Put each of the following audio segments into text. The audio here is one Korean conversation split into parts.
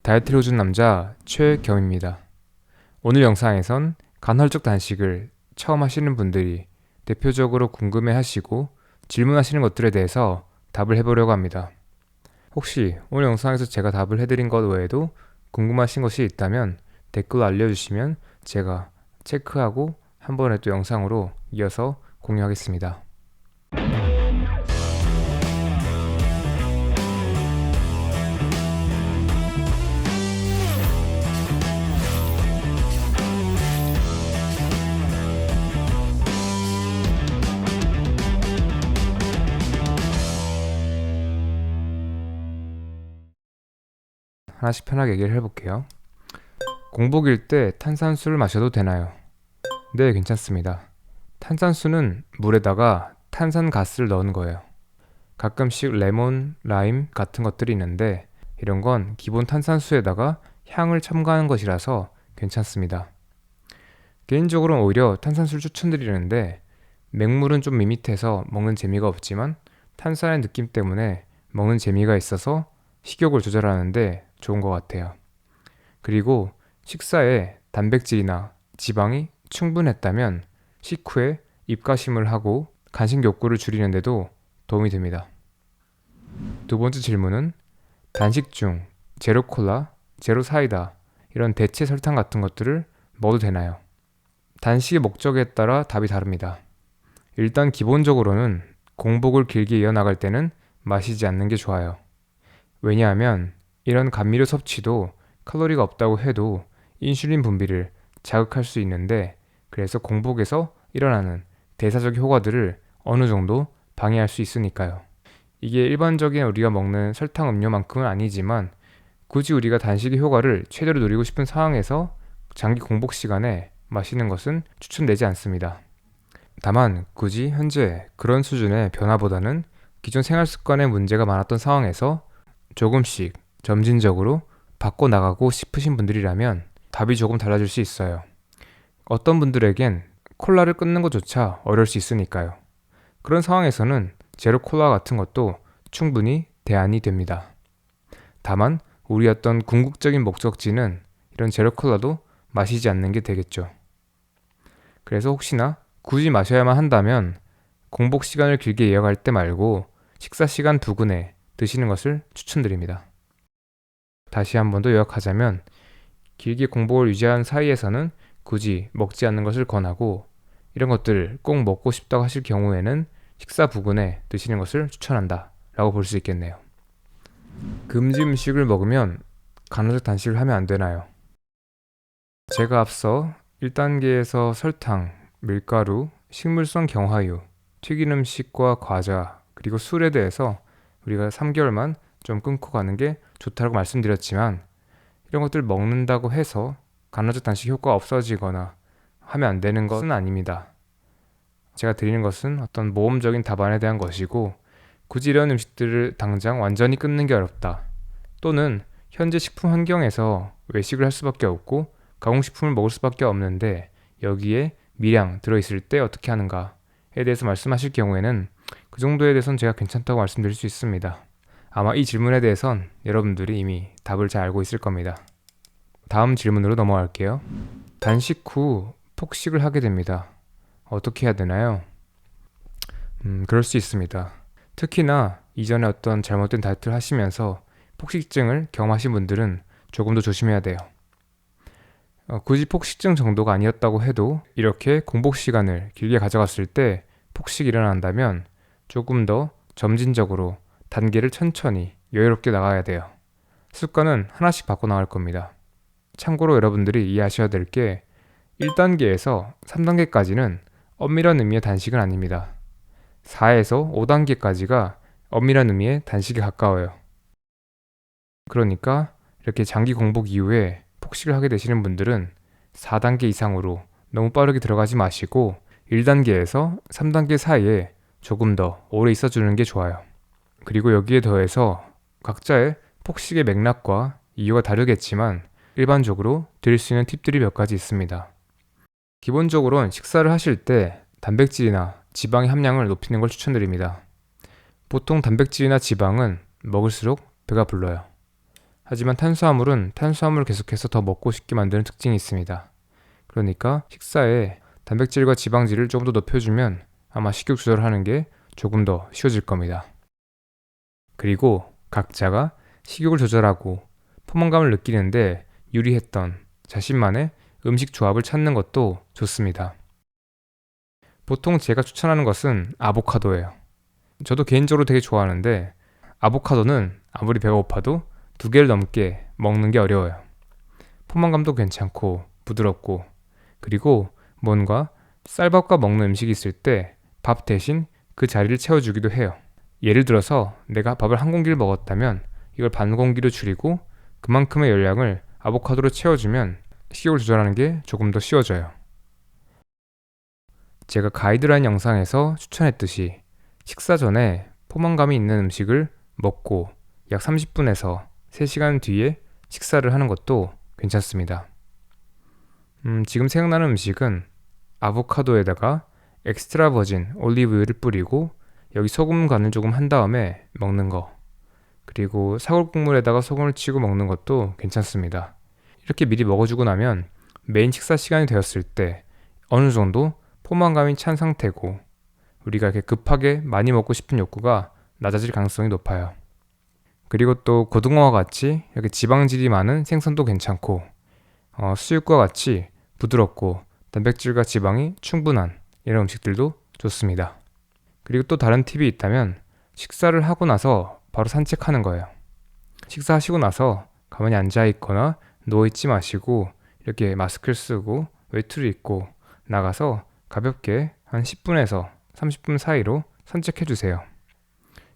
다이어트를 해준 남자 최겸입니다. 오늘 영상에선 간헐적 단식을 처음 하시는 분들이 대표적으로 궁금해하시고 질문하시는 것들에 대해서 답을 해보려고 합니다. 혹시 오늘 영상에서 제가 답을 해드린 것 외에도 궁금하신 것이 있다면 댓글로 알려주시면 제가 체크하고 한 번에 또 영상으로 이어서 공유하겠습니다. 하나씩 편하게 얘기를 해볼게요. 공복일 때 탄산수를 마셔도 되나요? 네, 괜찮습니다. 탄산수는 물에다가 탄산가스를 넣은 거예요. 가끔씩 레몬, 라임 같은 것들이 있는데 이런 건 기본 탄산수에다가 향을 첨가한 것이라서 괜찮습니다. 개인적으로는 오히려 탄산수를 추천드리는데 맹물은 좀 밋밋해서 먹는 재미가 없지만 탄산의 느낌 때문에 먹는 재미가 있어서 식욕을 조절하는데 좋은 것 같아요. 그리고 식사에 단백질이나 지방이 충분했다면 식후에 입가심을 하고 간식 욕구를 줄이는데도 도움이 됩니다. 두 번째 질문은 단식 중 제로 콜라, 제로 사이다 이런 대체 설탕 같은 것들을 먹어도 되나요? 단식의 목적에 따라 답이 다릅니다. 일단 기본적으로는 공복을 길게 이어나갈 때는 마시지 않는 게 좋아요. 왜냐하면 이런 감미료 섭취도 칼로리가 없다고 해도 인슐린 분비를 자극할 수 있는데 그래서 공복에서 일어나는 대사적 효과들을 어느 정도 방해할 수 있으니까요. 이게 일반적인 우리가 먹는 설탕 음료만큼은 아니지만 굳이 우리가 단식의 효과를 최대로 누리고 싶은 상황에서 장기 공복 시간에 마시는 것은 추천되지 않습니다. 다만 굳이 현재 그런 수준의 변화보다는 기존 생활 습관에 문제가 많았던 상황에서 조금씩 점진적으로 바꿔나가고 싶으신 분들이라면 답이 조금 달라질 수 있어요. 어떤 분들에겐 콜라를 끊는 것조차 어려울 수 있으니까요. 그런 상황에서는 제로 콜라 같은 것도 충분히 대안이 됩니다. 다만 우리 어떤 궁극적인 목적지는 이런 제로 콜라도 마시지 않는 게 되겠죠. 그래서 혹시나 굳이 마셔야만 한다면 공복 시간을 길게 이어갈 때 말고 식사 시간 두근에 드시는 것을 추천드립니다. 다시 한 번 더 요약하자면 길게 공복을 유지한 사이에서는 굳이 먹지 않는 것을 권하고 이런 것들을 꼭 먹고 싶다고 하실 경우에는 식사 부근에 드시는 것을 추천한다 라고 볼 수 있겠네요. 금지 음식을 먹으면 간헐적 단식을 하면 안 되나요? 제가 앞서 1단계에서 설탕, 밀가루, 식물성 경화유, 튀긴 음식과 과자, 그리고 술에 대해서 우리가 3개월만 좀 끊고 가는 게 좋다고 말씀드렸지만 이런 것들 먹는다고 해서 간헐적 단식 효과가 없어지거나 하면 안 되는 것은 아닙니다. 제가 드리는 것은 어떤 모험적인 답안에 대한 것이고 굳이 이런 음식들을 당장 완전히 끊는 게 어렵다. 또는 현재 식품 환경에서 외식을 할 수밖에 없고 가공식품을 먹을 수밖에 없는데 여기에 미량 들어있을 때 어떻게 하는가에 대해서 말씀하실 경우에는 그 정도에 대해서는 제가 괜찮다고 말씀드릴 수 있습니다. 아마 이 질문에 대해선 여러분들이 이미 답을 잘 알고 있을 겁니다. 다음 질문으로 넘어갈게요. 단식 후 폭식을 하게 됩니다. 어떻게 해야 되나요? 그럴 수 있습니다. 특히나 이전에 어떤 잘못된 다이어트를 하시면서 폭식증을 경험하신 분들은 조금 더 조심해야 돼요. 굳이 폭식증 정도가 아니었다고 해도 이렇게 공복 시간을 길게 가져갔을 때 폭식이 일어난다면 조금 더 점진적으로 단계를 천천히 여유롭게 나가야 돼요. 습관은 하나씩 바꿔나갈 겁니다. 참고로 여러분들이 이해하셔야 될 게 1단계에서 3단계까지는 엄밀한 의미의 단식은 아닙니다. 4에서 5단계까지가 엄밀한 의미의 단식에 가까워요. 그러니까 이렇게 장기 공복 이후에 폭식을 하게 되시는 분들은 4단계 이상으로 너무 빠르게 들어가지 마시고 1단계에서 3단계 사이에 조금 더 오래 있어주는 게 좋아요. 그리고 여기에 더해서 각자의 폭식의 맥락과 이유가 다르겠지만 일반적으로 드릴 수 있는 팁들이 몇 가지 있습니다. 기본적으로는 식사를 하실 때 단백질이나 지방의 함량을 높이는 걸 추천드립니다. 보통 단백질이나 지방은 먹을수록 배가 불러요. 하지만 탄수화물은 탄수화물을 계속해서 더 먹고 싶게 만드는 특징이 있습니다. 그러니까 식사에 단백질과 지방질을 조금 더 높여주면 아마 식욕 조절하는 게 조금 더 쉬워질 겁니다. 그리고 각자가 식욕을 조절하고 포만감을 느끼는데 유리했던 자신만의 음식 조합을 찾는 것도 좋습니다. 보통 제가 추천하는 것은 아보카도예요. 저도 개인적으로 되게 좋아하는데 아보카도는 아무리 배가 고파도 2개를 넘게 먹는 게 어려워요. 포만감도 괜찮고 부드럽고 그리고 뭔가 쌀밥과 먹는 음식이 있을 때 밥 대신 그 자리를 채워주기도 해요. 예를 들어서 내가 밥을 한 공기를 먹었다면 이걸 반 공기로 줄이고 그만큼의 열량을 아보카도로 채워주면 식욕을 조절하는 게 조금 더 쉬워져요. 제가 가이드라인 영상에서 추천했듯이 식사 전에 포만감이 있는 음식을 먹고 약 30분에서 3시간 뒤에 식사를 하는 것도 괜찮습니다. 지금 생각나는 음식은 아보카도에다가 엑스트라 버진 올리브유를 뿌리고 여기 소금 간을 조금 한 다음에 먹는 거, 그리고 사골국물에다가 소금을 치고 먹는 것도 괜찮습니다. 이렇게 미리 먹어주고 나면 메인 식사 시간이 되었을 때 어느 정도 포만감이 찬 상태고 우리가 이렇게 급하게 많이 먹고 싶은 욕구가 낮아질 가능성이 높아요. 그리고 또 고등어와 같이 이렇게 지방질이 많은 생선도 괜찮고 수육과 같이 부드럽고 단백질과 지방이 충분한 이런 음식들도 좋습니다. 그리고 또 다른 팁이 있다면 식사를 하고 나서 바로 산책하는 거예요. 식사하시고 나서 가만히 앉아있거나 누워있지 마시고 이렇게 마스크를 쓰고 외투를 입고 나가서 가볍게 한 10분에서 30분 사이로 산책해주세요.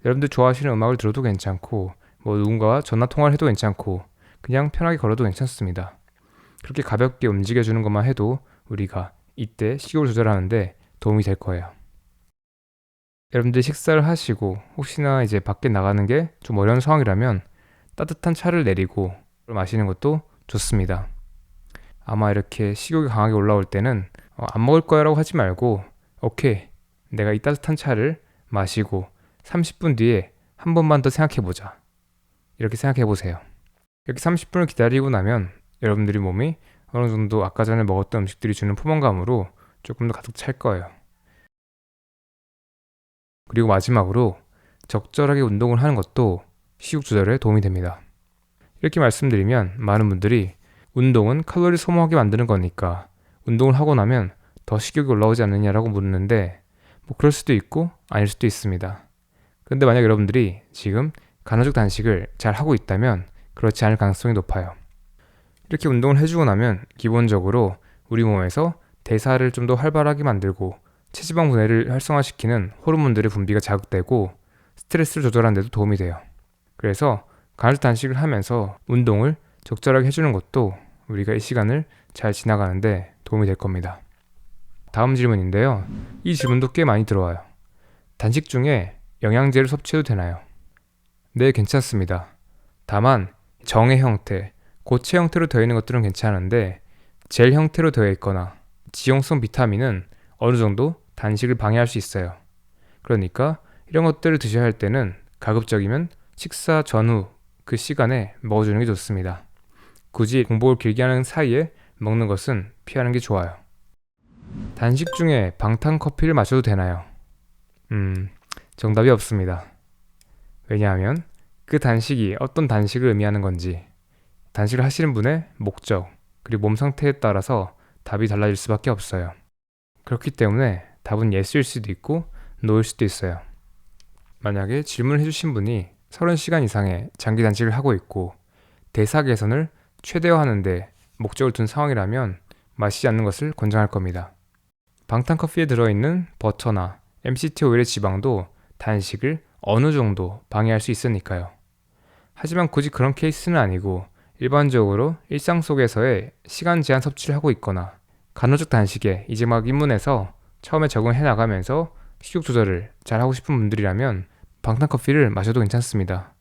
여러분들 좋아하시는 음악을 들어도 괜찮고 누군가와 전화통화를 해도 괜찮고 그냥 편하게 걸어도 괜찮습니다. 그렇게 가볍게 움직여주는 것만 해도 우리가 이때 식욕을 조절하는데 도움이 될 거예요. 여러분들 식사를 하시고 혹시나 이제 밖에 나가는 게 좀 어려운 상황이라면 따뜻한 차를 내리고 마시는 것도 좋습니다. 아마 이렇게 식욕이 강하게 올라올 때는 안 먹을 거야 라고 하지 말고 오케이, 내가 이 따뜻한 차를 마시고 30분 뒤에 한 번만 더 생각해보자, 이렇게 생각해보세요. 이렇게 30분을 기다리고 나면 여러분들이 몸이 어느 정도 아까 전에 먹었던 음식들이 주는 포만감으로 조금 더 가득 찰 거예요. 그리고 마지막으로 적절하게 운동을 하는 것도 식욕 조절에 도움이 됩니다. 이렇게 말씀드리면 많은 분들이 운동은 칼로리 소모하게 만드는 거니까 운동을 하고 나면 더 식욕이 올라오지 않느냐라고 묻는데 그럴 수도 있고 아닐 수도 있습니다. 근데 만약 여러분들이 지금 간헐적 단식을 잘 하고 있다면 그렇지 않을 가능성이 높아요. 이렇게 운동을 해주고 나면 기본적으로 우리 몸에서 대사를 좀 더 활발하게 만들고 체지방 분해를 활성화시키는 호르몬들의 분비가 자극되고 스트레스를 조절하는 데도 도움이 돼요. 그래서 간헐적 단식을 하면서 운동을 적절하게 해주는 것도 우리가 이 시간을 잘 지나가는데 도움이 될 겁니다. 다음 질문인데요. 이 질문도 꽤 많이 들어와요. 단식 중에 영양제를 섭취해도 되나요? 네, 괜찮습니다. 다만 정의 형태, 고체 형태로 되어 있는 것들은 괜찮은데 젤 형태로 되어 있거나 지용성 비타민은 어느 정도 단식을 방해할 수 있어요. 그러니까 이런 것들을 드셔야 할 때는 가급적이면 식사 전후 그 시간에 먹어주는 게 좋습니다. 굳이 공복을 길게 하는 사이에 먹는 것은 피하는 게 좋아요. 단식 중에 방탄 커피를 마셔도 되나요? 정답이 없습니다. 왜냐하면 그 단식이 어떤 단식을 의미하는 건지, 단식을 하시는 분의 목적, 그리고 몸 상태에 따라서 답이 달라질 수밖에 없어요. 그렇기 때문에 답은 예스일 수도 있고 노일 수도 있어요. 만약에 질문을 해주신 분이 30시간 이상의 장기 단식을 하고 있고 대사 개선을 최대화하는 데 목적을 둔 상황이라면 마시지 않는 것을 권장할 겁니다. 방탄커피에 들어있는 버터나 MCT 오일의 지방도 단식을 어느 정도 방해할 수 있으니까요. 하지만 굳이 그런 케이스는 아니고 일반적으로 일상 속에서의 시간 제한 섭취를 하고 있거나 간헐적 단식에 이제 막 입문해서 처음에 적응해 나가면서 식욕 조절을 잘 하고 싶은 분들이라면 방탄커피를 마셔도 괜찮습니다.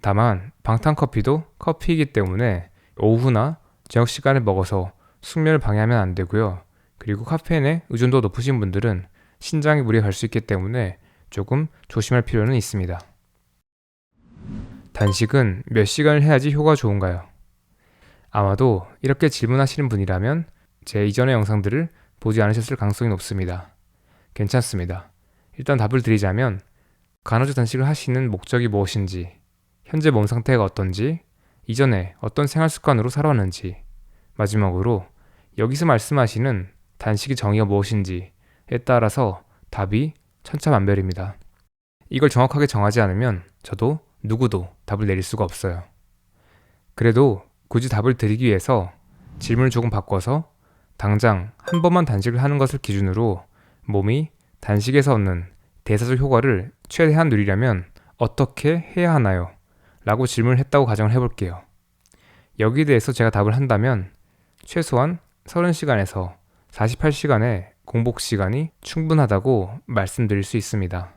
다만 방탄커피도 커피이기 때문에 오후나 저녁 시간에 먹어서 숙면을 방해하면 안 되고요. 그리고 카페인의 의존도가 높으신 분들은 신장에 무리가 갈 수 있기 때문에 조금 조심할 필요는 있습니다. 단식은 몇 시간을 해야지 효과가 좋은가요? 아마도 이렇게 질문하시는 분이라면 제 이전의 영상들을 보지 않으셨을 가능성이 높습니다. 괜찮습니다. 일단 답을 드리자면 간헐적 단식을 하시는 목적이 무엇인지, 현재 몸 상태가 어떤지, 이전에 어떤 생활 습관으로 살아왔는지, 마지막으로 여기서 말씀하시는 단식의 정의가 무엇인지에 따라서 답이 천차만별입니다. 이걸 정확하게 정하지 않으면 저도 누구도 답을 내릴 수가 없어요. 그래도 굳이 답을 드리기 위해서 질문을 조금 바꿔서 당장 한 번만 단식을 하는 것을 기준으로 몸이 단식에서 얻는 대사적 효과를 최대한 누리려면 어떻게 해야 하나요? 라고 질문을 했다고 가정을 해볼게요. 여기에 대해서 제가 답을 한다면 최소한 30시간에서 48시간의 공복 시간이 충분하다고 말씀드릴 수 있습니다.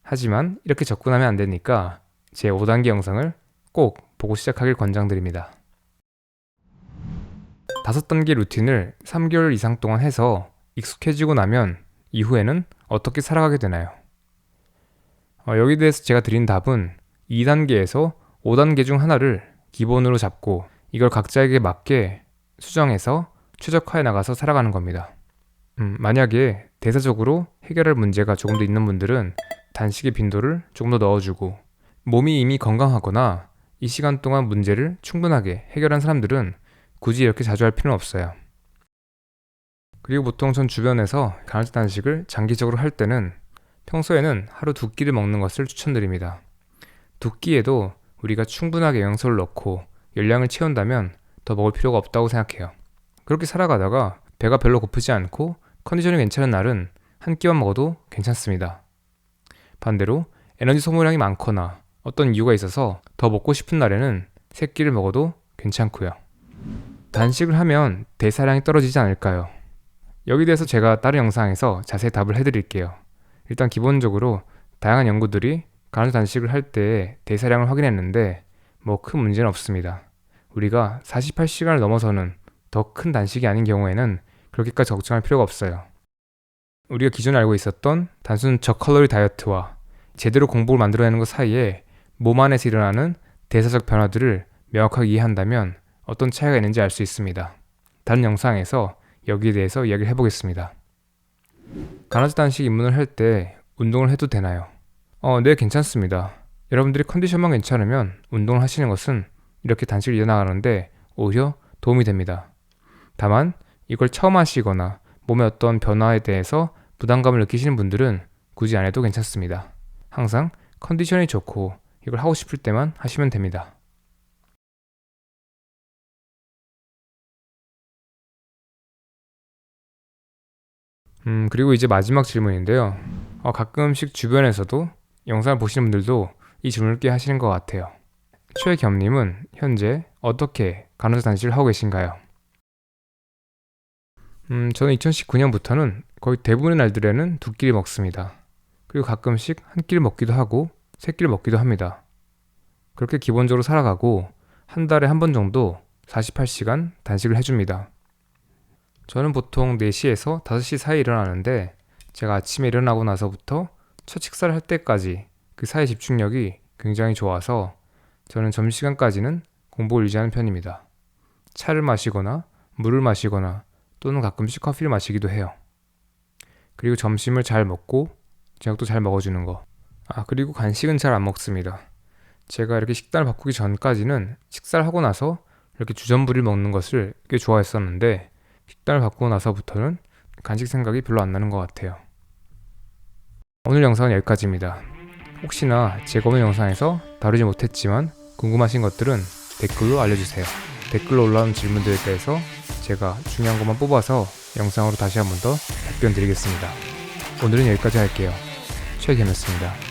하지만 이렇게 접근하면 안 되니까 제 5단계 영상을 꼭 보고 시작하길 권장드립니다. 5단계 루틴을 3개월 이상 동안 해서 익숙해지고 나면 이후에는 어떻게 살아가게 되나요? 여기에 대해서 제가 드린 답은 2단계에서 5단계 중 하나를 기본으로 잡고 이걸 각자에게 맞게 수정해서 최적화해 나가서 살아가는 겁니다. 만약에 대사적으로 해결할 문제가 조금 더 있는 분들은 단식의 빈도를 조금 더 넣어주고, 몸이 이미 건강하거나 이 시간 동안 문제를 충분하게 해결한 사람들은 굳이 이렇게 자주 할 필요는 없어요. 그리고 보통 전 주변에서 간헐적 단식을 장기적으로 할 때는 평소에는 하루 2끼를 먹는 것을 추천드립니다. 2끼에도 우리가 충분하게 영양소를 넣고 열량을 채운다면 더 먹을 필요가 없다고 생각해요. 그렇게 살아가다가 배가 별로 고프지 않고 컨디션이 괜찮은 날은 한 끼만 먹어도 괜찮습니다. 반대로 에너지 소모량이 많거나 어떤 이유가 있어서 더 먹고 싶은 날에는 3끼를 먹어도 괜찮고요. 단식을 하면 대사량이 떨어지지 않을까요? 여기에 대해서 제가 다른 영상에서 자세히 답을 해드릴게요. 일단 기본적으로 다양한 연구들이 간헐적 단식을 할 때 대사량을 확인했는데 뭐 큰 문제는 없습니다. 우리가 48시간을 넘어서는 더 큰 단식이 아닌 경우에는 그렇게까지 걱정할 필요가 없어요. 우리가 기존에 알고 있었던 단순 저칼로리 다이어트와 제대로 공복을 만들어내는 것 사이에 몸 안에서 일어나는 대사적 변화들을 명확하게 이해한다면 어떤 차이가 있는지 알 수 있습니다. 다른 영상에서 여기에 대해서 이야기를 해보겠습니다. 간헐적 단식 입문을 할 때 운동을 해도 되나요? 네, 괜찮습니다. 여러분들이 컨디션만 괜찮으면 운동을 하시는 것은 이렇게 단식을 이어나가는데 오히려 도움이 됩니다. 다만 이걸 처음 하시거나 몸의 어떤 변화에 대해서 부담감을 느끼시는 분들은 굳이 안 해도 괜찮습니다. 항상 컨디션이 좋고 이걸 하고 싶을 때만 하시면 됩니다. 그리고 이제 마지막 질문인데요. 가끔씩 주변에서도 영상을 보시는 분들도 이 질문을 꽤 하시는 것 같아요. 최겸님은 현재 어떻게 간헐적 단식을 하고 계신가요? 저는 2019년부터는 거의 대부분의 날들에는 2끼를 먹습니다. 그리고 가끔씩 한 끼를 먹기도 하고 3끼를 먹기도 합니다. 그렇게 기본적으로 살아가고 한 달에 한 번 정도 48시간 단식을 해줍니다. 저는 보통 4시에서 5시 사이에 일어나는데 제가 아침에 일어나고 나서부터 첫 식사를 할 때까지 그 사이 집중력이 굉장히 좋아서 저는 점심시간까지는 공복을 유지하는 편입니다. 차를 마시거나 물을 마시거나 또는 가끔씩 커피를 마시기도 해요. 그리고 점심을 잘 먹고 저녁도 잘 먹어주는 거. 그리고 간식은 잘 안 먹습니다. 제가 이렇게 식단을 바꾸기 전까지는 식사를 하고 나서 이렇게 주전부리를 먹는 것을 꽤 좋아했었는데 식단을 바꾸고 나서부터는 간식 생각이 별로 안 나는 것 같아요. 오늘 영상은 여기까지입니다. 혹시나 제가 오늘 영상에서 다루지 못했지만 궁금하신 것들은 댓글로 알려주세요. 댓글로 올라오는 질문들에 대해서 제가 중요한 것만 뽑아서 영상으로 다시 한 번 더 답변 드리겠습니다. 오늘은 여기까지 할게요. 최겸이었습니다.